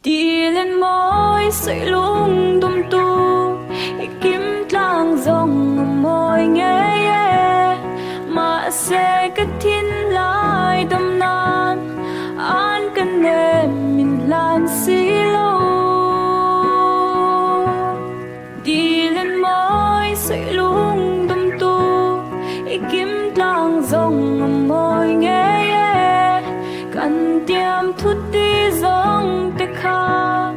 đi lên môi sợi lung tung tu kiếm lang dòng môi nghe mà sẽ kết thiên lại tâm nan an cần em mình lan xí lâu đi lên môi sợi lung tung tu kiếm lang dòng môi nghe cần tiêm thút đi dòng tê kha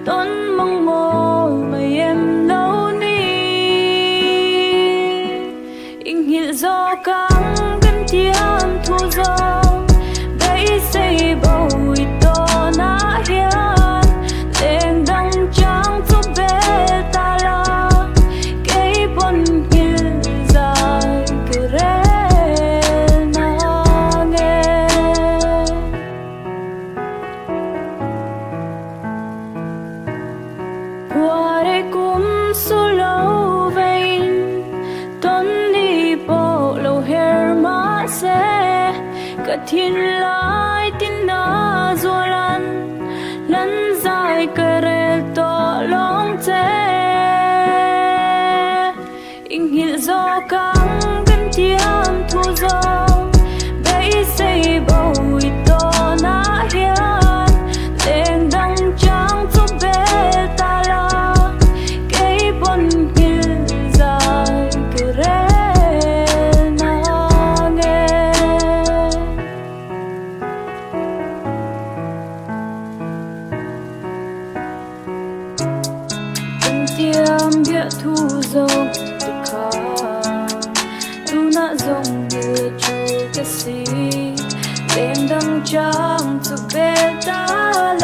tôn mong mồ mà em lâu ni in hiệu do căng cần tiêm thu dòng đây xây bầu ít to na hiền lên đăng trắng giúp bé ta la cây bon hiệu dài cứ qua đây cũng số lâu vậy tuần đi bộ lâu hair mà sẽ cả thiên lại tin na rồi lăn dài cái rel to long thế in hiệu do căng cần tiêm thu dòng bây xây bầu ít to na hiền lên đăng trắng giúp bé ta la cây bon hiệu dài cứ na nghe cần tiêm địa thu dòng từ khá tu na dòng địa chu cái gì lên đăng trắng giúp bé ta la